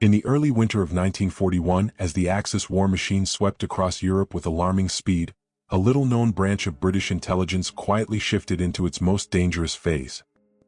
In the early winter of 1941, as the Axis war machine swept across Europe with alarming speed, a little-known branch of British intelligence quietly shifted into its most dangerous phase.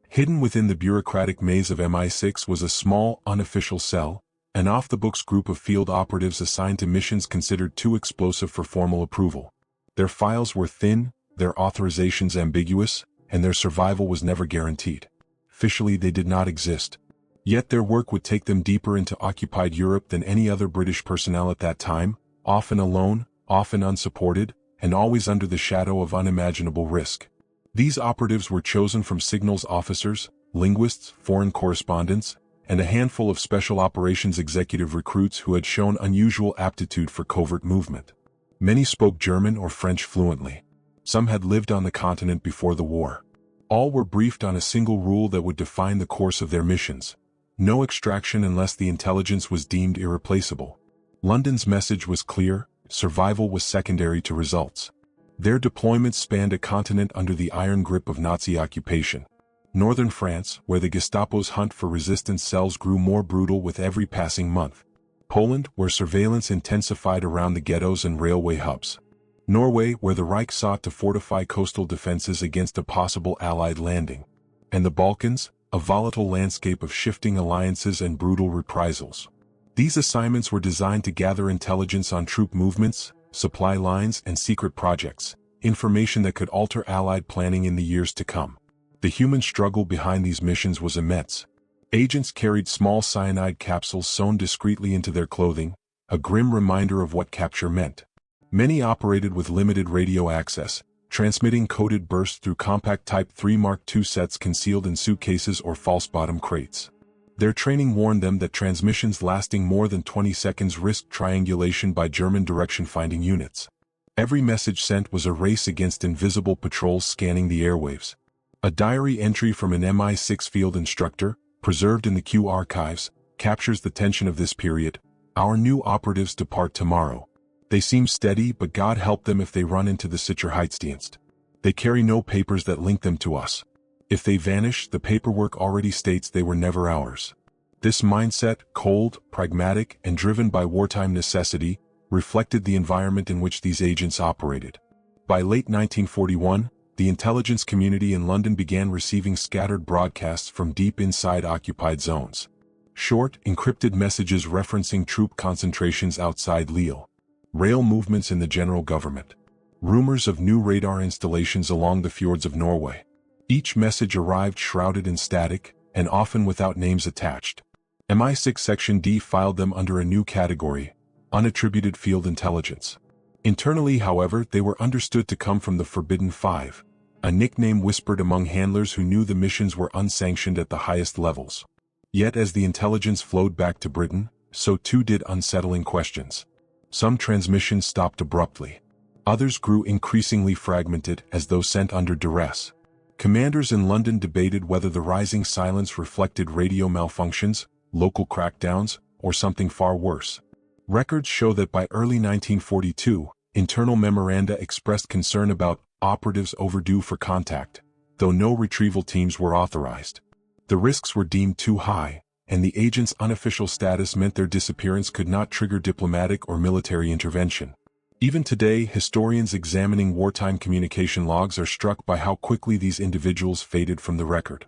Hidden within the bureaucratic maze of MI6 was a small, unofficial cell, an off-the-books group of field operatives assigned to missions considered too explosive for formal approval. Their files were thin, their authorizations ambiguous, and their survival was never guaranteed. Officially, they did not exist. Yet their work would take them deeper into occupied Europe than any other British personnel at that time, often alone, often unsupported, and always under the shadow of unimaginable risk. These operatives were chosen from signals officers, linguists, foreign correspondents, and a handful of special operations executive recruits who had shown unusual aptitude for covert movement. Many spoke German or French fluently. Some had lived on the continent before the war. All were briefed on a single rule that would define the course of their missions: no extraction unless the intelligence was deemed irreplaceable. London's message was clear: survival was secondary to results. Their deployments spanned a continent under the iron grip of Nazi occupation. Northern France, where the Gestapo's hunt for resistance cells grew more brutal with every passing month. Poland, where surveillance intensified around the ghettos and railway hubs. Norway, where the Reich sought to fortify coastal defenses against a possible Allied landing. And the Balkans, a volatile landscape of shifting alliances and brutal reprisals. These assignments were designed to gather intelligence on troop movements, supply lines, and secret projects, information that could alter Allied planning in the years to come. The human struggle behind these missions was immense. Agents carried small cyanide capsules sewn discreetly into their clothing, a grim reminder of what capture meant. Many operated with limited radio access, transmitting coded bursts through compact Type 3 Mark II sets concealed in suitcases or false-bottom crates. Their training warned them that transmissions lasting more than 20 seconds risked triangulation by German direction-finding units. Every message sent was a race against invisible patrols scanning the airwaves. A diary entry from an MI6 field instructor, preserved in the Q archives, captures the tension of this period. Our new operatives depart tomorrow. They seem steady, but God help them if they run into the Sicherheitsdienst. They carry no papers that link them to us. If they vanish, the paperwork already states they were never ours. This mindset, cold, pragmatic, and driven by wartime necessity, reflected the environment in which these agents operated. By late 1941, the intelligence community in London began receiving scattered broadcasts from deep inside occupied zones. Short, encrypted messages referencing troop concentrations outside Lille. Rail movements in the general government. Rumors of new radar installations along the fjords of Norway. Each message arrived shrouded in static, and often without names attached. MI6 Section D filed them under a new category: unattributed field intelligence. Internally, however, they were understood to come from the Forbidden Five, a nickname whispered among handlers who knew the missions were unsanctioned at the highest levels. Yet as the intelligence flowed back to Britain, so too did unsettling questions. Some transmissions stopped abruptly. Others grew increasingly fragmented, as though sent under duress. Commanders in London debated whether the rising silence reflected radio malfunctions, local crackdowns, or something far worse. Records show that by early 1942, internal memoranda expressed concern about operatives overdue for contact, though no retrieval teams were authorized. The risks were deemed too high, and the agents' unofficial status meant their disappearance could not trigger diplomatic or military intervention. Even today, historians examining wartime communication logs are struck by how quickly these individuals faded from the record.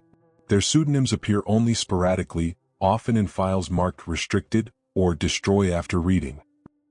Their pseudonyms appear only sporadically, often in files marked restricted or destroy after reading.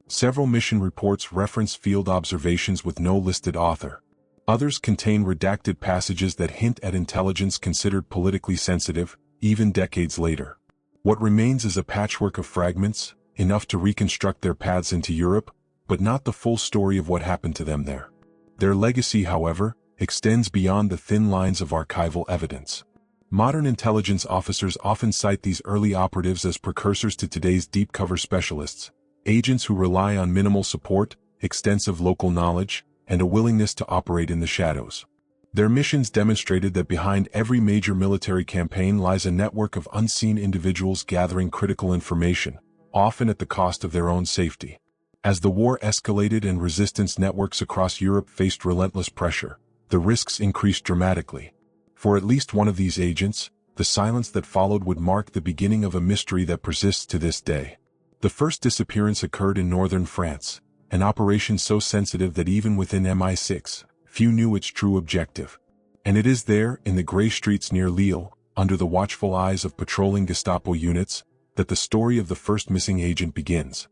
Several mission reports reference field observations with no listed author. Others contain redacted passages that hint at intelligence considered politically sensitive, even decades later. What remains is a patchwork of fragments, enough to reconstruct their paths into Europe, but not the full story of what happened to them there. Their legacy, however, extends beyond the thin lines of archival evidence. Modern intelligence officers often cite these early operatives as precursors to today's deep cover specialists, agents who rely on minimal support, extensive local knowledge, and a willingness to operate in the shadows. Their missions demonstrated that behind every major military campaign lies a network of unseen individuals gathering critical information, often at the cost of their own safety. As the war escalated and resistance networks across Europe faced relentless pressure, the risks increased dramatically. For at least one of these agents, The silence that followed would mark the beginning of a mystery that persists to this day. The first disappearance occurred in northern France, an operation so sensitive that even within MI6, few knew its true objective. And it is there, in the grey streets near Lille, under the watchful eyes of patrolling Gestapo units, that the story of the first missing agent begins.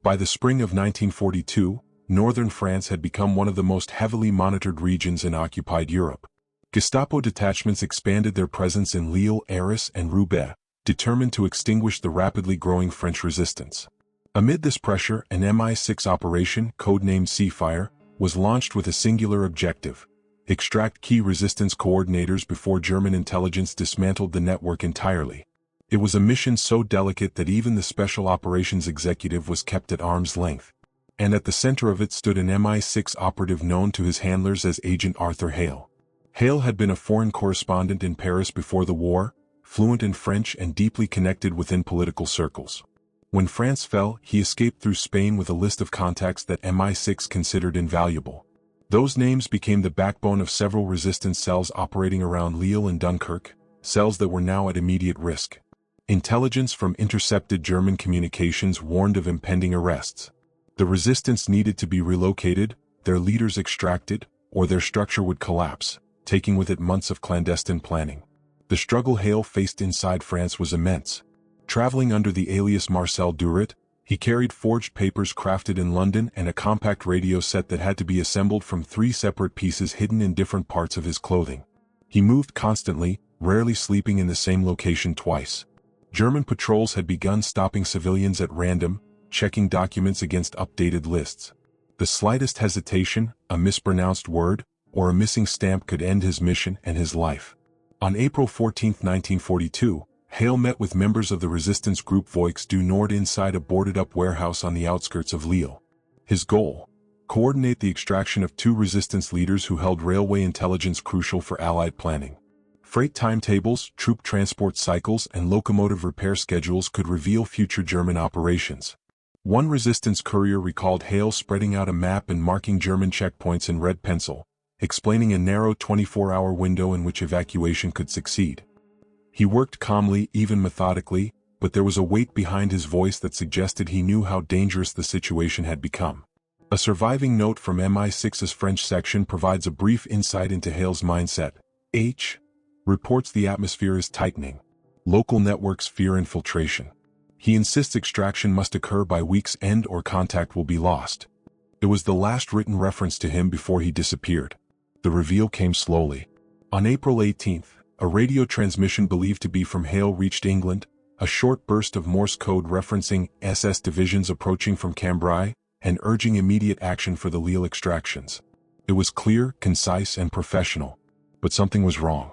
By the spring of 1942, northern France had become one of the most heavily monitored regions in occupied Europe. Gestapo detachments expanded their presence in Lille, Arras, and Roubaix, determined to extinguish the rapidly growing French resistance. Amid this pressure, an MI6 operation, codenamed Seafire, was launched with a singular objective: extract key resistance coordinators before German intelligence dismantled the network entirely. It was a mission so delicate that even the Special Operations Executive was kept at arm's length. And at the center of it stood an MI6 operative known to his handlers as Agent Arthur Hale. Hale had been a foreign correspondent in Paris before the war, fluent in French and deeply connected within political circles. When France fell, he escaped through Spain with a list of contacts that MI6 considered invaluable. Those names became the backbone of several resistance cells operating around Lille and Dunkirk, cells that were now at immediate risk. Intelligence from intercepted German communications warned of impending arrests. The resistance needed to be relocated, their leaders extracted, or their structure would collapse, taking with it months of clandestine planning. The struggle Hale faced inside France was immense. Traveling under the alias Marcel Duret, he carried forged papers crafted in London and a compact radio set that had to be assembled from 3 separate pieces hidden in different parts of his clothing. He moved constantly, rarely sleeping in the same location twice. German patrols had begun stopping civilians at random, checking documents against updated lists. The slightest hesitation, a mispronounced word, or a missing stamp could end his mission and his life. On April 14, 1942, Hale met with members of the resistance group Voix du Nord inside a boarded-up warehouse on the outskirts of Lille. His goal? Coordinate the extraction of 2 resistance leaders who held railway intelligence crucial for Allied planning. Freight timetables, troop transport cycles, and locomotive repair schedules could reveal future German operations. One resistance courier recalled Hale spreading out a map and marking German checkpoints in red pencil, explaining a narrow 24-hour window in which evacuation could succeed. He worked calmly, even methodically, but there was a weight behind his voice that suggested he knew how dangerous the situation had become. A surviving note from MI6's French section provides a brief insight into Hale's mindset. H. reports the atmosphere is tightening. Local networks fear infiltration. He insists extraction must occur by week's end or contact will be lost. It was the last written reference to him before he disappeared. The reveal came slowly. On April 18th, a radio transmission believed to be from Hale reached England, a short burst of Morse code referencing SS divisions approaching from Cambrai, and urging immediate action for the Lille extractions. It was clear, concise, and professional. But something was wrong.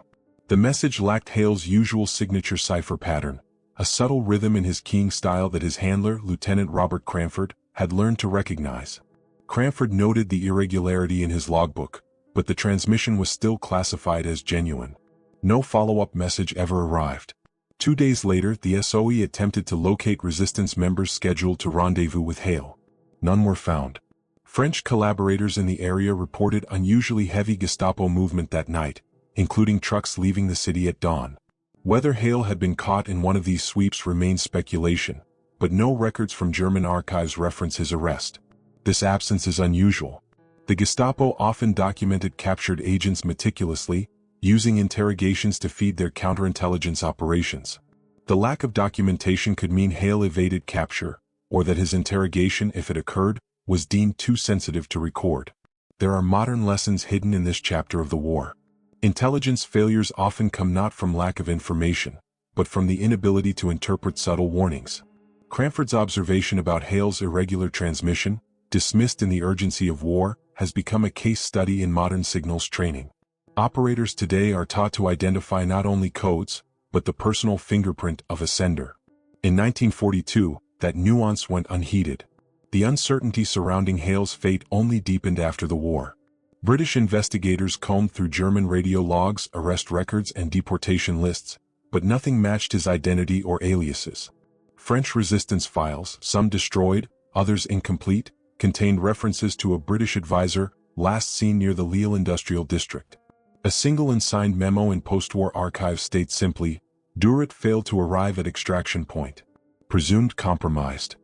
The message lacked Hale's usual signature cipher pattern, a subtle rhythm in his keying style that his handler, Lieutenant Robert Cranford, had learned to recognize. Cranford noted the irregularity in his logbook, but the transmission was still classified as genuine. No follow-up message ever arrived. 2 days later, the SOE attempted to locate resistance members scheduled to rendezvous with Hale. None were found. French collaborators in the area reported unusually heavy Gestapo movement that night, including trucks leaving the city at dawn. Whether Hale had been caught in one of these sweeps remains speculation, but no records from German archives reference his arrest. This absence is unusual. The Gestapo often documented captured agents meticulously, using interrogations to feed their counterintelligence operations. The lack of documentation could mean Hale evaded capture, or that his interrogation, if it occurred, was deemed too sensitive to record. There are modern lessons hidden in this chapter of the war. Intelligence failures often come not from lack of information, but from the inability to interpret subtle warnings. Cranford's observation about Hale's irregular transmission, dismissed in the urgency of war, has become a case study in modern signals training. Operators today are taught to identify not only codes, but the personal fingerprint of a sender. In 1942, that nuance went unheeded. The uncertainty surrounding Hale's fate only deepened after the war. British investigators combed through German radio logs, arrest records, and deportation lists, but nothing matched his identity or aliases. French resistance files, some destroyed, others incomplete, contained references to a British advisor, last seen near the Lille industrial district. A single unsigned memo in post-war archives states simply, Durit failed to arrive at extraction point. Presumed compromised.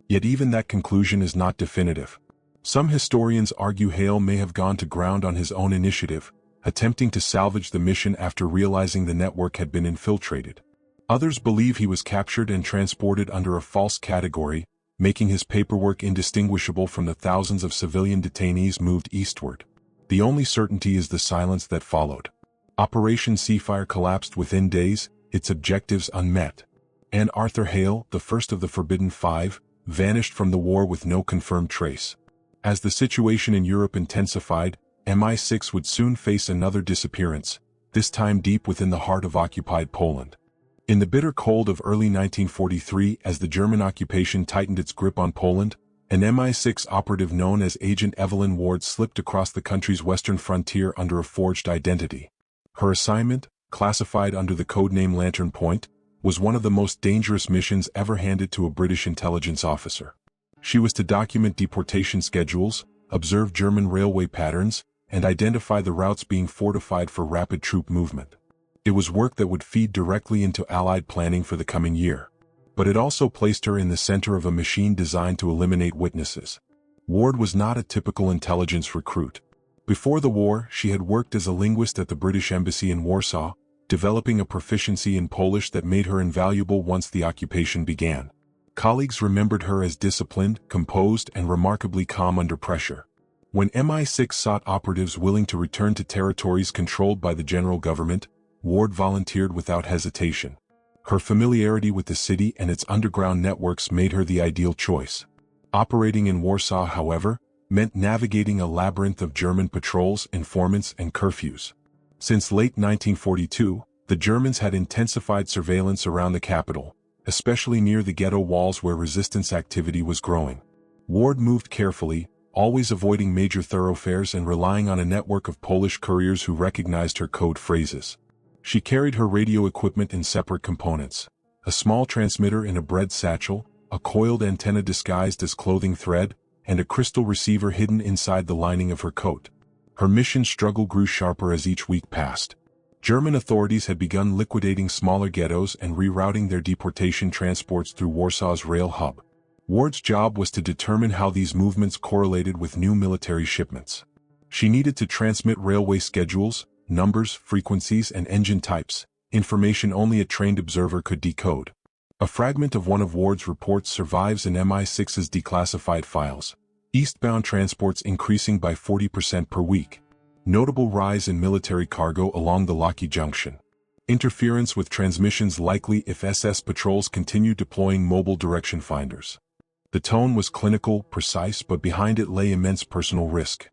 Yet even that conclusion is not definitive. Some historians argue Hale may have gone to ground on his own initiative, attempting to salvage the mission after realizing the network had been infiltrated. Others believe he was captured and transported under a false category, making his paperwork indistinguishable from the thousands of civilian detainees moved eastward. The only certainty is the silence that followed. Operation Seafire collapsed within days, its objectives unmet. And Arthur Hale, the first of the Forbidden Five, vanished from the war with no confirmed trace. As the situation in Europe intensified, MI6 would soon face another disappearance, this time deep within the heart of occupied Poland. In the bitter cold of early 1943, as the German occupation tightened its grip on Poland, an MI6 operative known as Agent Evelyn Ward slipped across the country's western frontier under a forged identity. Her assignment, classified under the codename Lantern Point, was one of the most dangerous missions ever handed to a British intelligence officer. She was to document deportation schedules, observe German railway patterns, and identify the routes being fortified for rapid troop movement. It was work that would feed directly into Allied planning for the coming year. But it also placed her in the center of a machine designed to eliminate witnesses. Ward was not a typical intelligence recruit. Before the war, she had worked as a linguist at the British Embassy in Warsaw, developing a proficiency in Polish that made her invaluable once the occupation began. Colleagues remembered her as disciplined, composed, and remarkably calm under pressure. When MI6 sought operatives willing to return to territories controlled by the general government, Ward volunteered without hesitation. Her familiarity with the city and its underground networks made her the ideal choice. Operating in Warsaw, however, meant navigating a labyrinth of German patrols, informants, and curfews. Since late 1942, the Germans had intensified surveillance around the capital, especially near the ghetto walls where resistance activity was growing. Ward moved carefully, always avoiding major thoroughfares and relying on a network of Polish couriers who recognized her code phrases. She carried her radio equipment in separate components: a small transmitter in a bread satchel, a coiled antenna disguised as clothing thread, and a crystal receiver hidden inside the lining of her coat. Her mission struggle grew sharper as each week passed. German authorities had begun liquidating smaller ghettos and rerouting their deportation transports through Warsaw's rail hub. Ward's job was to determine how these movements correlated with new military shipments. She needed to transmit railway schedules, numbers, frequencies, and engine types, information only a trained observer could decode. A fragment of one of Ward's reports survives in MI6's declassified files. Eastbound transports increasing by 40% per week. Notable rise in military cargo along the Lockheed Junction. Interference with transmissions likely if SS patrols continued deploying mobile direction finders. The tone was clinical, precise, but behind it lay immense personal risk.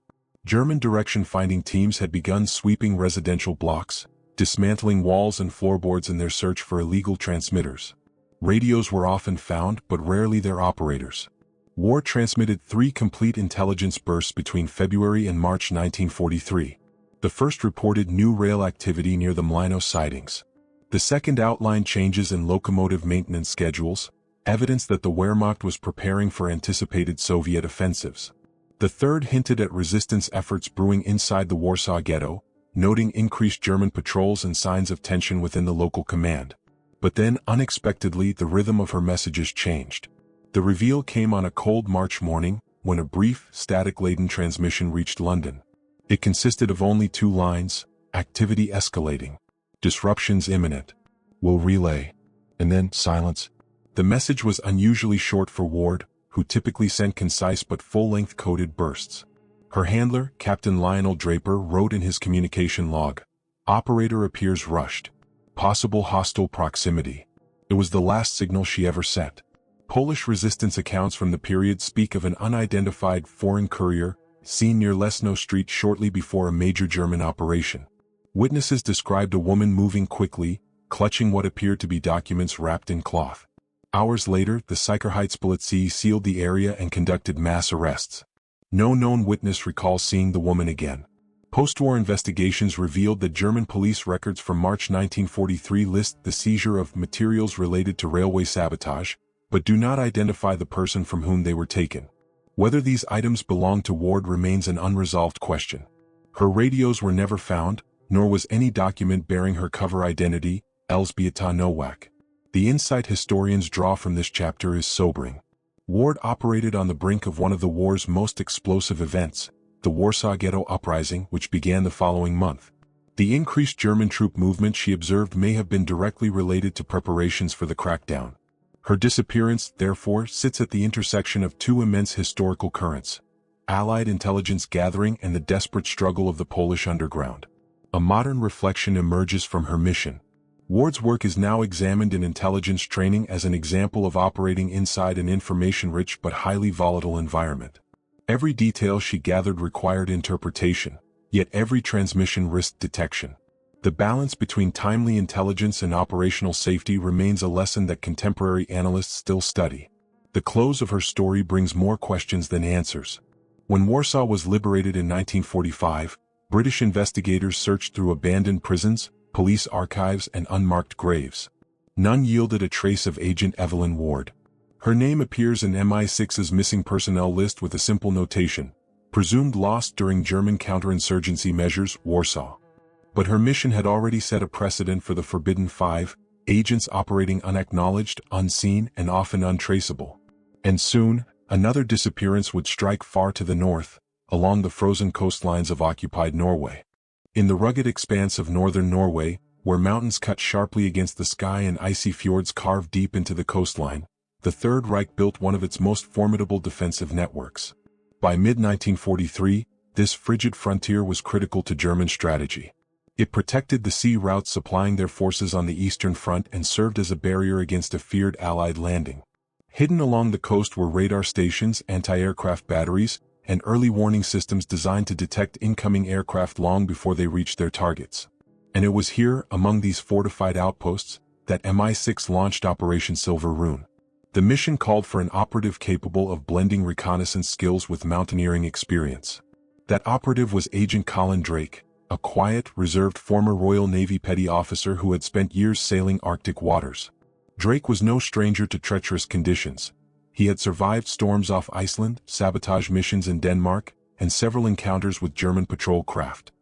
German direction-finding teams had begun sweeping residential blocks, dismantling walls and floorboards in their search for illegal transmitters. Radios were often found, but rarely their operators. Ward transmitted 3 complete intelligence bursts between February and March 1943. The first reported new rail activity near the Mlino sidings. The second outlined changes in locomotive maintenance schedules, evidence that the Wehrmacht was preparing for anticipated Soviet offensives. The third hinted at resistance efforts brewing inside the Warsaw Ghetto, noting increased German patrols and signs of tension within the local command. But then, unexpectedly, the rhythm of her messages changed. The reveal came on a cold March morning, when a brief, static-laden transmission reached London. It consisted of only 2 lines: activity escalating, disruptions imminent, will relay, and then silence. The message was unusually short for Ward, who typically sent concise but full-length coded bursts. Her handler, Captain Lionel Draper, wrote in his communication log, "Operator appears rushed. Possible hostile proximity." It was the last signal she ever sent. Polish resistance accounts from the period speak of an unidentified foreign courier seen near Lesno Street shortly before a major German operation. Witnesses described a woman moving quickly, clutching what appeared to be documents wrapped in cloth. Hours later, the Sicherheitspolizei sealed the area and conducted mass arrests. No known witness recalls seeing the woman again. Post-war investigations revealed that German police records from March 1943 list the seizure of materials related to railway sabotage, but do not identify the person from whom they were taken. Whether these items belonged to Ward remains an unresolved question. Her radios were never found, nor was any document bearing her cover identity, Elżbieta Nowak. The insight historians draw from this chapter is sobering. Ward operated on the brink of one of the war's most explosive events, the Warsaw Ghetto Uprising, which began the following month. The increased German troop movement she observed may have been directly related to preparations for the crackdown. Her disappearance, therefore, sits at the intersection of two immense historical currents: Allied intelligence gathering and the desperate struggle of the Polish underground. A modern reflection emerges from her mission. Ward's work is now examined in intelligence training as an example of operating inside an information-rich but highly volatile environment. Every detail she gathered required interpretation, yet every transmission risked detection. The balance between timely intelligence and operational safety remains a lesson that contemporary analysts still study. The close of her story brings more questions than answers. When Warsaw was liberated in 1945, British investigators searched through abandoned prisons, police archives, and unmarked graves. None yielded a trace of Agent Evelyn Ward. Her name appears in MI6's missing personnel list with a simple notation: presumed lost during German counterinsurgency measures, Warsaw. But her mission had already set a precedent for the Forbidden Five, agents operating unacknowledged, unseen, and often untraceable. And soon, another disappearance would strike far to the north, along the frozen coastlines of occupied Norway. In the rugged expanse of northern Norway, where mountains cut sharply against the sky and icy fjords carved deep into the coastline, the Third Reich built one of its most formidable defensive networks. By mid-1943, this frigid frontier was critical to German strategy. It protected the sea routes supplying their forces on the Eastern Front and served as a barrier against a feared Allied landing. Hidden along the coast were radar stations, anti-aircraft batteries, and early warning systems designed to detect incoming aircraft long before they reached their targets. And it was here, among these fortified outposts, that MI6 launched Operation Silver Rune. The mission called for an operative capable of blending reconnaissance skills with mountaineering experience. That operative was Agent Colin Drake, a quiet, reserved former Royal Navy petty officer who had spent years sailing Arctic waters. Drake was no stranger to treacherous conditions. He had survived storms off Iceland, sabotage missions in Denmark, and several encounters with German patrol craft.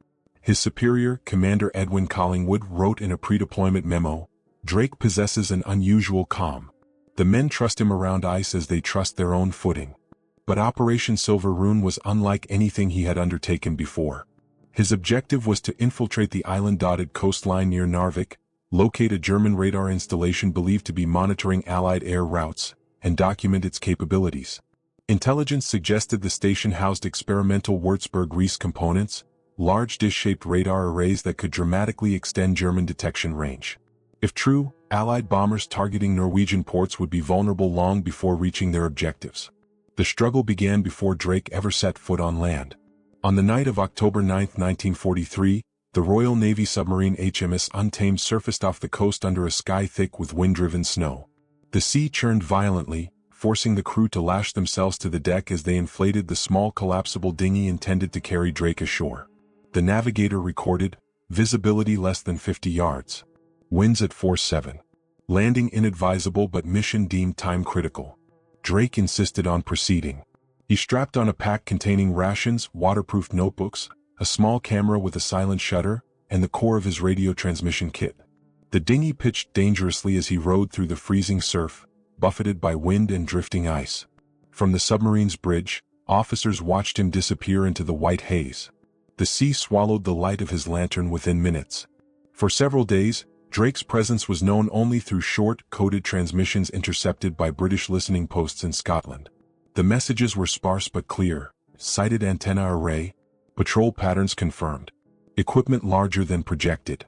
His superior, Commander Edwin Collingwood, wrote in a pre-deployment memo, "Drake possesses an unusual calm. The men trust him around ice as they trust their own footing." But Operation Silver Rune was unlike anything he had undertaken before. His objective was to infiltrate the island-dotted coastline near Narvik, locate a German radar installation believed to be monitoring Allied air routes, and document its capabilities. Intelligence suggested the station housed experimental Würzburg-Reese components, large dish-shaped radar arrays that could dramatically extend German detection range. If true, Allied bombers targeting Norwegian ports would be vulnerable long before reaching their objectives. The struggle began before Drake ever set foot on land. On the night of October 9, 1943, the Royal Navy submarine HMS Untamed surfaced off the coast under a sky thick with wind-driven snow. The sea churned violently, forcing the crew to lash themselves to the deck as they inflated the small collapsible dinghy intended to carry Drake ashore. The navigator recorded, visibility less than 50 yards. Winds at force 7. Landing inadvisable but mission deemed time critical. Drake insisted on proceeding. He strapped on a pack containing rations, waterproof notebooks, a small camera with a silent shutter, and the core of his radio transmission kit. The dinghy pitched dangerously as he rode through the freezing surf, buffeted by wind and drifting ice. From the submarine's bridge, officers watched him disappear into the white haze. The sea swallowed the light of his lantern within minutes. For several days, Drake's presence was known only through short, coded transmissions intercepted by British listening posts in Scotland. The messages were sparse but clear: sighted antenna array, patrol patterns confirmed, equipment larger than projected.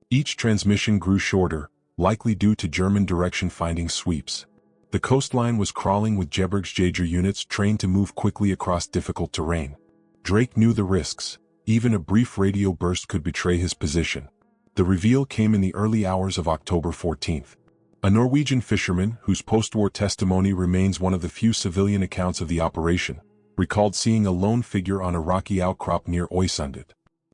Each transmission grew shorter, likely due to German direction-finding sweeps. The coastline was crawling with Gebirgsjäger units trained to move quickly across difficult terrain. Drake knew the risks. Even a brief radio burst could betray his position. The reveal came in the early hours of October 14th. A Norwegian fisherman, whose post-war testimony remains one of the few civilian accounts of the operation, recalled seeing a lone figure on a rocky outcrop near Øysundet.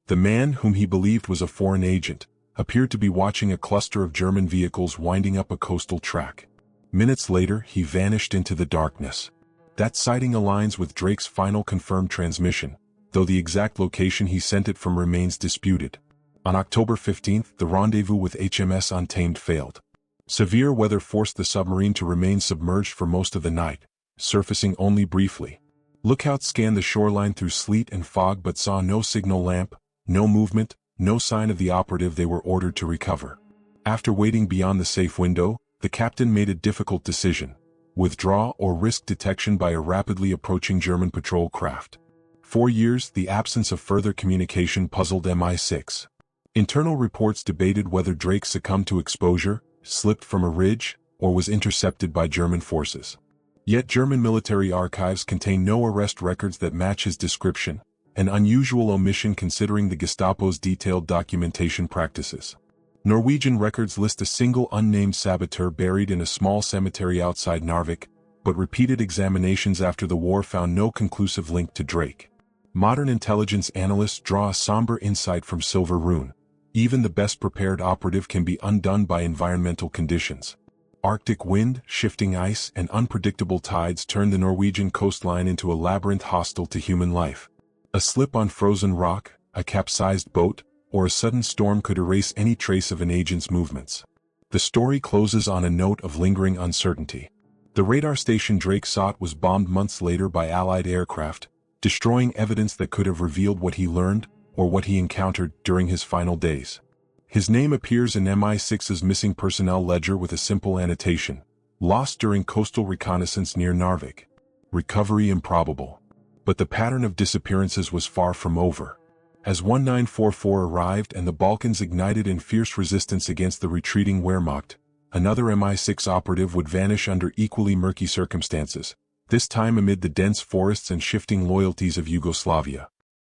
The man, whom he believed was a foreign agent, appeared to be watching a cluster of German vehicles winding up a coastal track. Minutes later, he vanished into the darkness. That sighting aligns with Drake's final confirmed transmission, though the exact location he sent it from remains disputed. On October 15, the rendezvous with HMS Untamed failed. Severe weather forced the submarine to remain submerged for most of the night, surfacing only briefly. Lookouts scanned the shoreline through sleet and fog but saw no signal lamp, no movement, no sign of the operative they were ordered to recover. After waiting beyond the safe window, the captain made a difficult decision: withdraw or risk detection by a rapidly approaching German patrol craft. For years, the absence of further communication puzzled MI6. Internal reports debated whether Drake succumbed to exposure, slipped from a ridge, or was intercepted by German forces. Yet German military archives contain no arrest records that match his description, an unusual omission considering the Gestapo's detailed documentation practices. Norwegian records list a single unnamed saboteur buried in a small cemetery outside Narvik, but repeated examinations after the war found no conclusive link to Drake. Modern intelligence analysts draw a somber insight from Silver Rune. Even the best-prepared operative can be undone by environmental conditions. Arctic wind, shifting ice, and unpredictable tides turn the Norwegian coastline into a labyrinth hostile to human life. A slip on frozen rock, a capsized boat, or a sudden storm could erase any trace of an agent's movements. The story closes on a note of lingering uncertainty. The radar station Drake sought was bombed months later by Allied aircraft, destroying evidence that could have revealed what he learned, or what he encountered during his final days. His name appears in MI6's missing personnel ledger with a simple annotation: lost during coastal reconnaissance near Narvik. Recovery improbable. But the pattern of disappearances was far from over. As 1944 arrived and the Balkans ignited in fierce resistance against the retreating Wehrmacht, another MI6 operative would vanish under equally murky circumstances, this time amid the dense forests and shifting loyalties of Yugoslavia.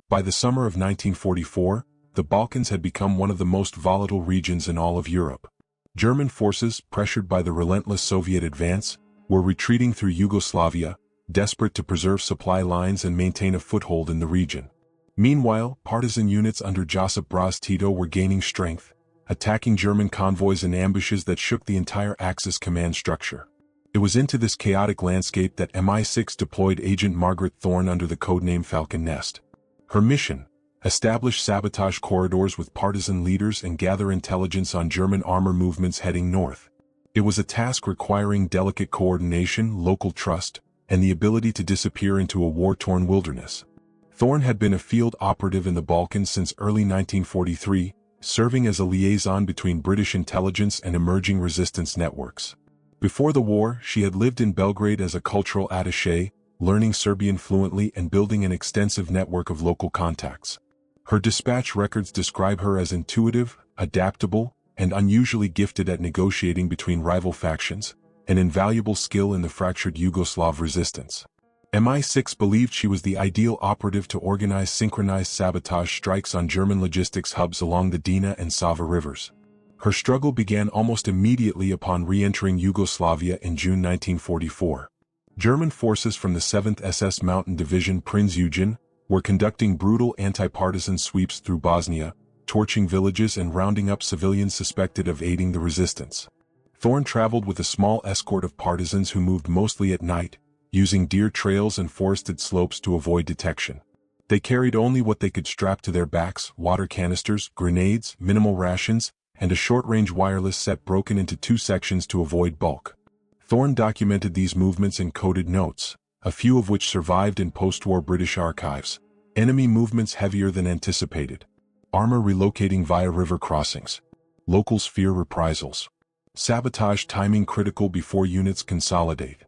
By the summer of 1944, the Balkans had become one of the most volatile regions in all of Europe. German forces, pressured by the relentless Soviet advance, were retreating through Yugoslavia, desperate to preserve supply lines and maintain a foothold in the region. Meanwhile, partisan units under Josip Broz Tito were gaining strength, attacking German convoys in ambushes that shook the entire Axis command structure. It was into this chaotic landscape that MI6 deployed Agent Margaret Thorne under the codename Falcon Nest. Her mission: establish sabotage corridors with partisan leaders and gather intelligence on German armor movements heading north. It was a task requiring delicate coordination, local trust, and the ability to disappear into a war-torn wilderness. Thorne had been a field operative in the Balkans since early 1943, serving as a liaison between British intelligence and emerging resistance networks. Before the war, she had lived in Belgrade as a cultural attaché, learning Serbian fluently and building an extensive network of local contacts. Her dispatch records describe her as intuitive, adaptable, and unusually gifted at negotiating between rival factions, an invaluable skill in the fractured Yugoslav resistance. MI6 believed she was the ideal operative to organize synchronized sabotage strikes on German logistics hubs along the Drina and Sava rivers. Her struggle began almost immediately upon re-entering Yugoslavia in June 1944. German forces from the 7th SS Mountain Division Prinz Eugen were conducting brutal anti-partisan sweeps through Bosnia, torching villages and rounding up civilians suspected of aiding the resistance. Thorne traveled with a small escort of partisans who moved mostly at night, using deer trails and forested slopes to avoid detection. They carried only what they could strap to their backs: water canisters, grenades, minimal rations, and a short-range wireless set broken into two sections to avoid bulk. Thorne documented these movements in coded notes, a few of which survived in post-war British archives. Enemy movements heavier than anticipated. Armor relocating via river crossings. Locals fear reprisals. Sabotage timing critical before units consolidate.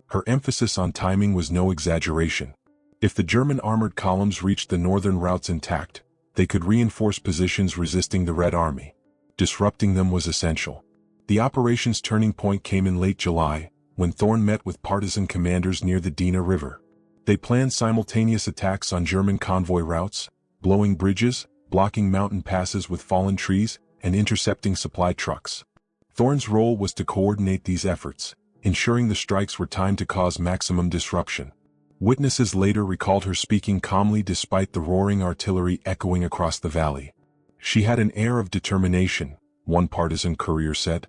Her emphasis on timing was no exaggeration. If the German armored columns reached the northern routes intact, they could reinforce positions resisting the Red Army. Disrupting them was essential. The operation's turning point came in late July, when Thorne met with partisan commanders near the Drina River. They planned simultaneous attacks on German convoy routes, blowing bridges, blocking mountain passes with fallen trees, and intercepting supply trucks. Thorne's role was to coordinate these efforts, ensuring the strikes were timed to cause maximum disruption. Witnesses later recalled her speaking calmly despite the roaring artillery echoing across the valley. She had an air of determination, one partisan courier said,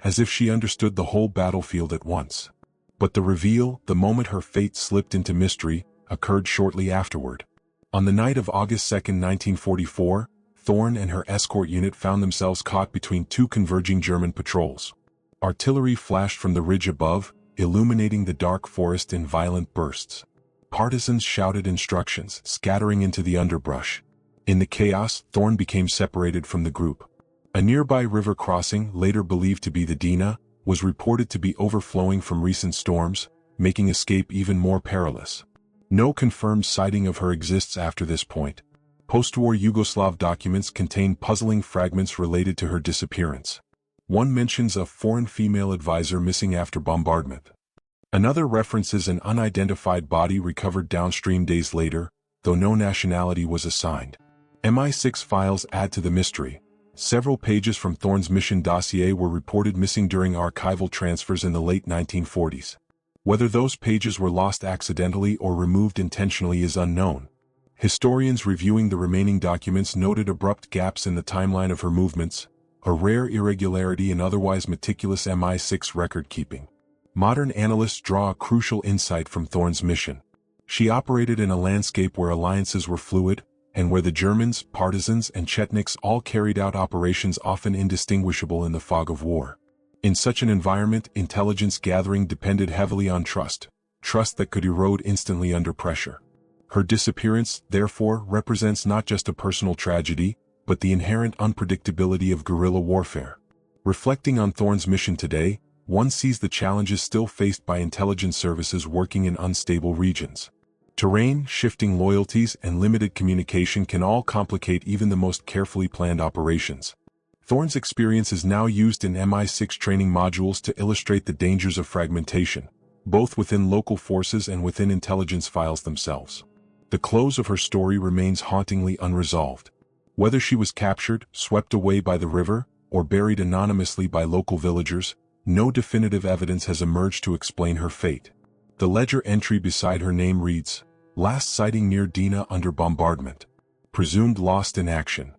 as if she understood the whole battlefield at once. But the reveal, the moment her fate slipped into mystery, occurred shortly afterward. On the night of August 2, 1944, Thorn and her escort unit found themselves caught between two converging German patrols. Artillery flashed from the ridge above, illuminating the dark forest in violent bursts. Partisans shouted instructions, scattering into the underbrush. In the chaos, Thorn became separated from the group. A nearby river crossing, later believed to be the Dina, was reported to be overflowing from recent storms, making escape even more perilous. No confirmed sighting of her exists after this point. Post-war Yugoslav documents contain puzzling fragments related to her disappearance. One mentions a foreign female advisor missing after bombardment. Another references an unidentified body recovered downstream days later, though no nationality was assigned. MI6 files add to the mystery. Several pages from Thorn's mission dossier were reported missing during archival transfers in the late 1940s. Whether those pages were lost accidentally or removed intentionally is unknown. Historians reviewing the remaining documents noted abrupt gaps in the timeline of her movements, a rare irregularity in otherwise meticulous MI6 record-keeping. Modern analysts draw a crucial insight from Thorn's mission. She operated in a landscape where alliances were fluid, and where the Germans, partisans, and Chetniks all carried out operations often indistinguishable in the fog of war. In such an environment, intelligence gathering depended heavily on trust that could erode instantly under pressure. Her disappearance, therefore, represents not just a personal tragedy, but the inherent unpredictability of guerrilla warfare. Reflecting on Thorn's mission today, one sees the challenges still faced by intelligence services working in unstable regions. Terrain, shifting loyalties, and limited communication can all complicate even the most carefully planned operations. Thorn's experience is now used in MI6 training modules to illustrate the dangers of fragmentation, both within local forces and within intelligence files themselves. The close of her story remains hauntingly unresolved. Whether she was captured, swept away by the river, or buried anonymously by local villagers, no definitive evidence has emerged to explain her fate. The ledger entry beside her name reads, "Last sighting near Dina under bombardment. Presumed lost in action."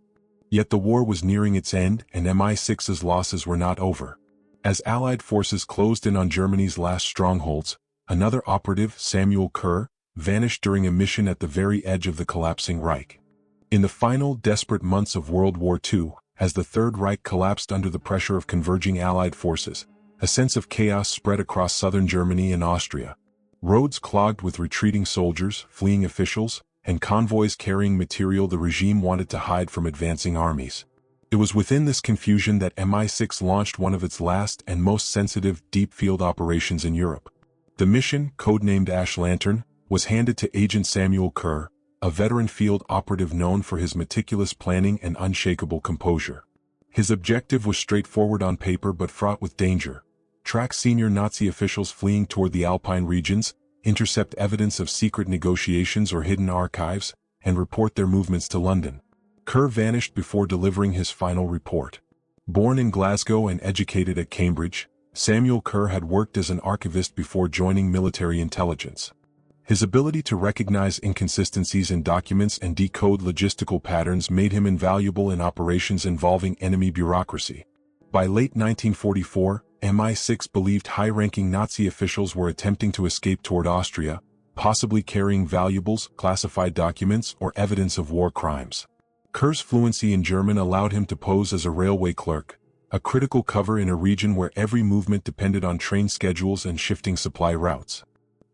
Yet the war was nearing its end, and MI6's losses were not over. As Allied forces closed in on Germany's last strongholds, another operative, Samuel Kerr, vanished during a mission at the very edge of the collapsing Reich. In the final, desperate months of World War II, as the Third Reich collapsed under the pressure of converging Allied forces, a sense of chaos spread across southern Germany and Austria. Roads clogged with retreating soldiers, fleeing officials, and convoys carrying material the regime wanted to hide from advancing armies. It was within this confusion that MI6 launched one of its last and most sensitive deep field operations in Europe. The mission, codenamed Ash Lantern, was handed to Agent Samuel Kerr, a veteran field operative known for his meticulous planning and unshakable composure. His objective was straightforward on paper but fraught with danger: track senior Nazi officials fleeing toward the Alpine regions, intercept evidence of secret negotiations or hidden archives, and report their movements to London. Kerr vanished before delivering his final report. Born in Glasgow and educated at Cambridge, Samuel Kerr had worked as an archivist before joining military intelligence. His ability to recognize inconsistencies in documents and decode logistical patterns made him invaluable in operations involving enemy bureaucracy. By late 1944, MI6 believed high-ranking Nazi officials were attempting to escape toward Austria, possibly carrying valuables, classified documents, or evidence of war crimes. Kerr's fluency in German allowed him to pose as a railway clerk, a critical cover in a region where every movement depended on train schedules and shifting supply routes.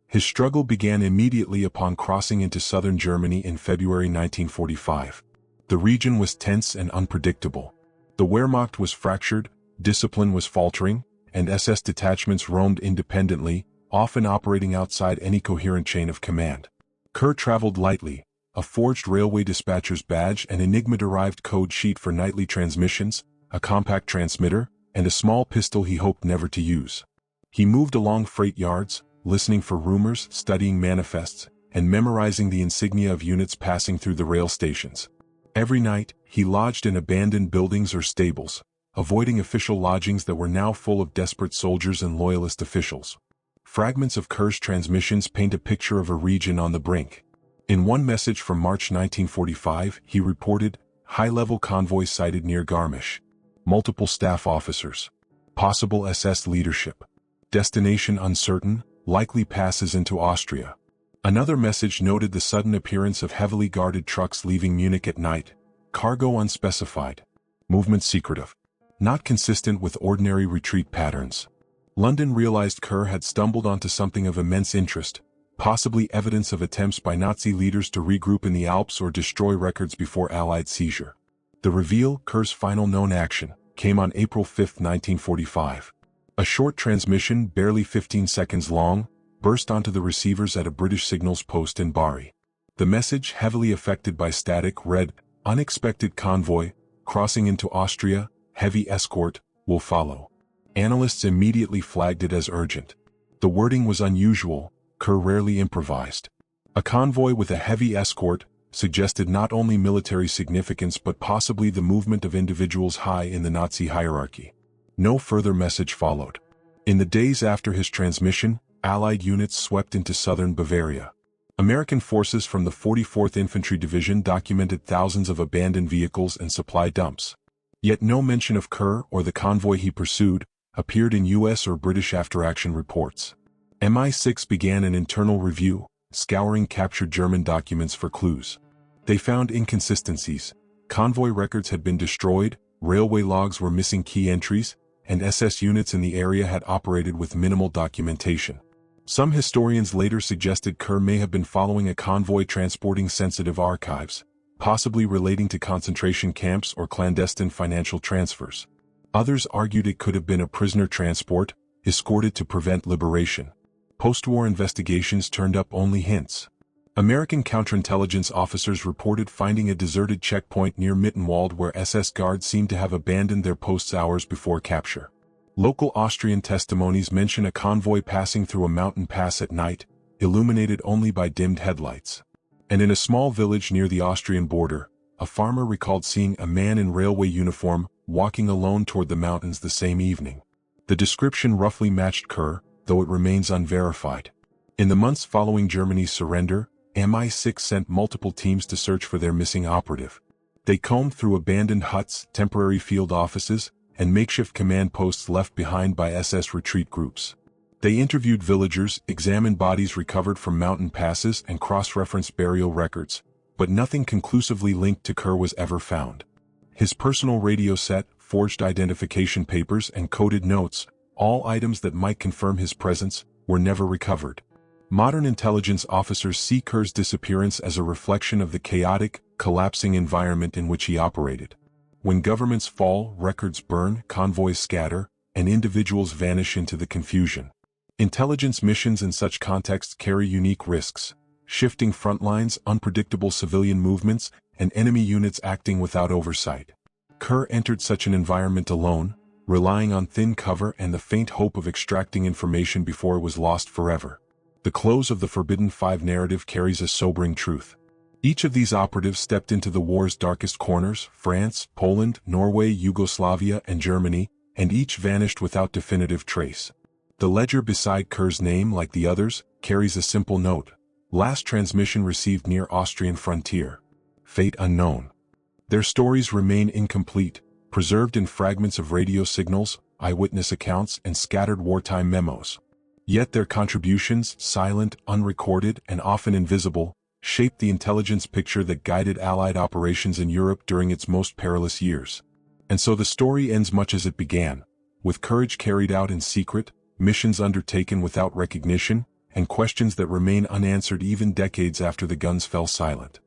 His struggle began immediately upon crossing into southern Germany in February 1945. The region was tense and unpredictable. The Wehrmacht was fractured, discipline was faltering, and SS detachments roamed independently, often operating outside any coherent chain of command. Kerr traveled lightly, a forged railway dispatcher's badge, an Enigma-derived code sheet for nightly transmissions, a compact transmitter, and a small pistol he hoped never to use. He moved along freight yards, listening for rumors, studying manifests, and memorizing the insignia of units passing through the rail stations. Every night, he lodged in abandoned buildings or stables, avoiding official lodgings that were now full of desperate soldiers and loyalist officials. Fragments of Kerr's transmissions paint a picture of a region on the brink. In one message from March 1945, he reported, high-level convoy sighted near Garmisch. Multiple staff officers. Possible SS leadership. Destination uncertain, likely passes into Austria. Another message noted the sudden appearance of heavily guarded trucks leaving Munich at night. Cargo unspecified. Movement secretive. Not consistent with ordinary retreat patterns. London realized Kerr had stumbled onto something of immense interest, possibly evidence of attempts by Nazi leaders to regroup in the Alps or destroy records before Allied seizure. The reveal, Kerr's final known action, came on April 5, 1945. A short transmission, barely 15 seconds long, burst onto the receivers at a British signals post in Bari. The message, heavily affected by static, read, "Unexpected convoy, crossing into Austria, heavy escort, will follow." Analysts immediately flagged it as urgent. The wording was unusual. Kerr rarely improvised. A convoy with a heavy escort suggested not only military significance but possibly the movement of individuals high in the Nazi hierarchy. No further message followed. In the days after his transmission, Allied units swept into southern Bavaria. American forces from the 44th Infantry Division documented thousands of abandoned vehicles and supply dumps. Yet no mention of Kerr or the convoy he pursued appeared in U.S. or British after-action reports. MI6 began an internal review, scouring captured German documents for clues. They found inconsistencies. Convoy records had been destroyed, railway logs were missing key entries, and SS units in the area had operated with minimal documentation. Some historians later suggested Kerr may have been following a convoy transporting sensitive archives, possibly relating to concentration camps or clandestine financial transfers. Others argued it could have been a prisoner transport, escorted to prevent liberation. Post-war investigations turned up only hints. American counterintelligence officers reported finding a deserted checkpoint near Mittenwald where SS guards seemed to have abandoned their posts hours before capture. Local Austrian testimonies mention a convoy passing through a mountain pass at night, illuminated only by dimmed headlights. And in a small village near the Austrian border, a farmer recalled seeing a man in railway uniform walking alone toward the mountains the same evening. The description roughly matched Kerr, though it remains unverified. In the months following Germany's surrender, MI6 sent multiple teams to search for their missing operative. They combed through abandoned huts, temporary field offices, and makeshift command posts left behind by SS retreat groups. They interviewed villagers, examined bodies recovered from mountain passes, and cross-referenced burial records, but nothing conclusively linked to Kerr was ever found. His personal radio set, forged identification papers, and coded notes, all items that might confirm his presence, were never recovered. Modern intelligence officers see Kerr's disappearance as a reflection of the chaotic, collapsing environment in which he operated. When governments fall, records burn, convoys scatter, and individuals vanish into the confusion. Intelligence missions in such contexts carry unique risks: shifting front lines, unpredictable civilian movements, and enemy units acting without oversight. Kerr entered such an environment alone, relying on thin cover and the faint hope of extracting information before it was lost forever. The close of the Forbidden Five narrative carries a sobering truth. Each of these operatives stepped into the war's darkest corners: France, Poland, Norway, Yugoslavia, and Germany, and each vanished without definitive trace. The ledger beside Kerr's name, like the others, carries a simple note: last transmission received near Austrian frontier. Fate unknown. Their stories remain incomplete, preserved in fragments of radio signals, eyewitness accounts, and scattered wartime memos. Yet their contributions, silent, unrecorded, and often invisible, shaped the intelligence picture that guided Allied operations in Europe during its most perilous years. And so the story ends much as it began, with courage carried out in secret, missions undertaken without recognition, and questions that remain unanswered even decades after the guns fell silent.